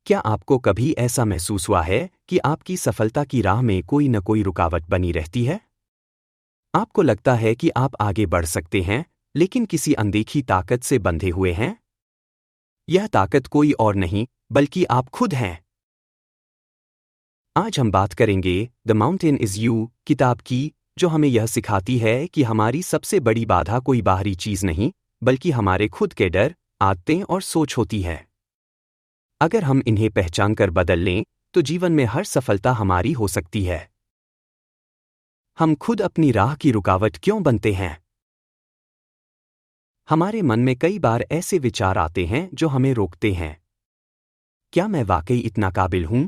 क्या आपको कभी ऐसा महसूस हुआ है कि आपकी सफलता की राह में कोई न कोई रुकावट बनी रहती है? आपको लगता है कि आप आगे बढ़ सकते हैं, लेकिन किसी अनदेखी ताकत से बंधे हुए हैं? यह ताकत कोई और नहीं, बल्कि आप खुद हैं। आज हम बात करेंगे द माउंटेन इज यू किताब की, जो हमें यह सिखाती है कि हमारी सबसे बड़ी बाधा कोई बाहरी चीज नहीं, बल्कि हमारे खुद के डर, आदतें और सोच होती है। अगर हम इन्हें पहचान कर बदल लें, तो जीवन में हर सफलता हमारी हो सकती है। हम खुद अपनी राह की रुकावट क्यों बनते हैं? हमारे मन में कई बार ऐसे विचार आते हैं जो हमें रोकते हैं। क्या मैं वाकई इतना काबिल हूं?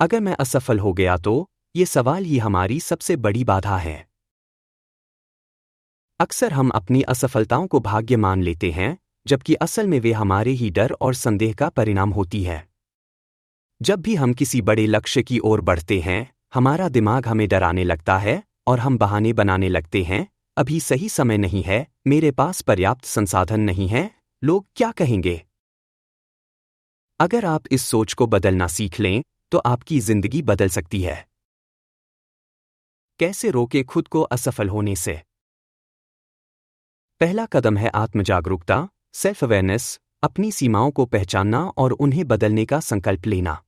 अगर मैं असफल हो गया तो ये सवाल ही हमारी सबसे बड़ी बाधा है। अक्सर हम अपनी असफलताओं को भाग्य मान लेते हैं, जबकि असल में वे हमारे ही डर और संदेह का परिणाम होती है। जब भी हम किसी बड़े लक्ष्य की ओर बढ़ते हैं, हमारा दिमाग हमें डराने लगता है और हम बहाने बनाने लगते हैं। अभी सही समय नहीं है, मेरे पास पर्याप्त संसाधन नहीं है, लोग क्या कहेंगे? अगर आप इस सोच को बदलना सीख लें, तो आपकी जिंदगी बदल सकती है। कैसे रोकें खुद को असफल होने से? पहला कदम है आत्मजागरूकता, सेल्फ अवेयरनेस, अपनी सीमाओं को पहचानना और उन्हें बदलने का संकल्प लेना।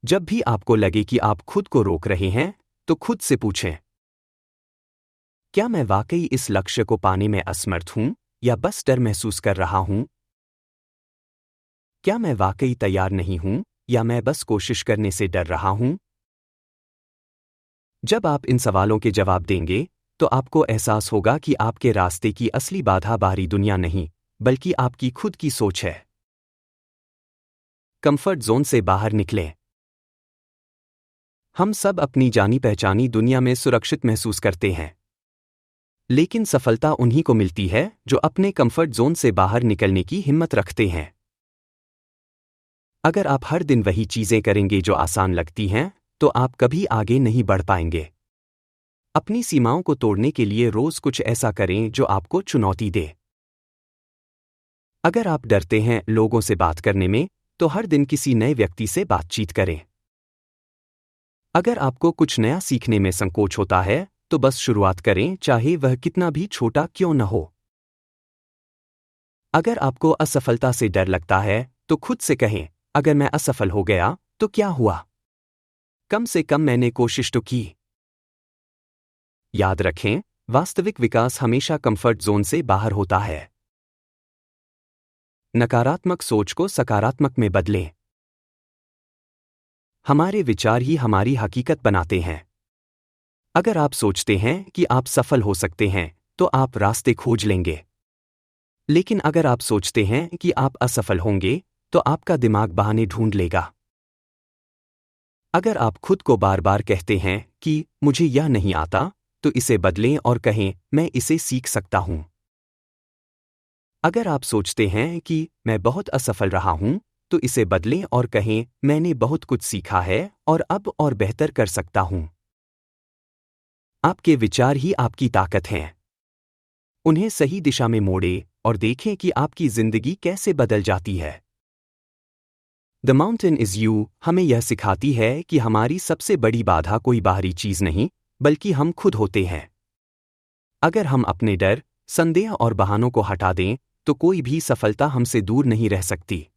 जब भी आपको लगे कि आप खुद को रोक रहे हैं, तो खुद से पूछें, क्या मैं वाकई इस लक्ष्य को पाने में असमर्थ हूं, या बस डर महसूस कर रहा हूं? क्या मैं वाकई तैयार नहीं हूं, या मैं बस कोशिश करने से डर रहा हूं? जब आप इन सवालों के जवाब देंगे, तो आपको एहसास होगा कि आपके रास्ते की असली बाधा बाहरी दुनिया नहीं, बल्कि आपकी खुद की सोच है। कंफर्ट जोन से बाहर निकलें। हम सब अपनी जानी पहचानी दुनिया में सुरक्षित महसूस करते हैं, लेकिन सफलता उन्हीं को मिलती है जो अपने कंफर्ट जोन से बाहर निकलने की हिम्मत रखते हैं। अगर आप हर दिन वही चीजें करेंगे जो आसान लगती हैं, तो आप कभी आगे नहीं बढ़ पाएंगे। अपनी सीमाओं को तोड़ने के लिए रोज कुछ ऐसा करें जो आपको चुनौती दे। अगर आप डरते हैं लोगों से बात करने में, तो हर दिन किसी नए व्यक्ति से बातचीत करें। अगर आपको कुछ नया सीखने में संकोच होता है, तो बस शुरुआत करें, चाहे वह कितना भी छोटा क्यों न हो। अगर आपको असफलता से डर लगता है, तो खुद से कहें, अगर मैं असफल हो गया, तो क्या हुआ? कम से कम मैंने कोशिश तो की। याद रखें, वास्तविक विकास हमेशा कंफर्ट जोन से बाहर होता है। नकारात्मक सोच को सकारात्मक में बदलें। हमारे विचार ही हमारी हकीकत बनाते हैं। अगर आप सोचते हैं कि आप सफल हो सकते हैं, तो आप रास्ते खोज लेंगे। लेकिन अगर आप सोचते हैं कि आप असफल होंगे, तो आपका दिमाग बहाने ढूंढ लेगा। अगर आप खुद को बार बार कहते हैं कि मुझे यह नहीं आता, तो इसे बदलें और कहें, मैं इसे सीख सकता हूं। अगर आप सोचते हैं कि मैं बहुत असफल रहा हूं, तो इसे बदलें और कहें, मैंने बहुत कुछ सीखा है और अब और बेहतर कर सकता हूं। आपके विचार ही आपकी ताकत हैं। उन्हें सही दिशा में मोड़ें और देखें कि आपकी जिंदगी कैसे बदल जाती है। द माउंटेन इज यू हमें यह सिखाती है कि हमारी सबसे बड़ी बाधा कोई बाहरी चीज नहीं, बल्कि हम खुद होते हैं। अगर हम अपने डर, संदेह और बहानों को हटा दें, तो कोई भी सफलता हमसे दूर नहीं रह सकती।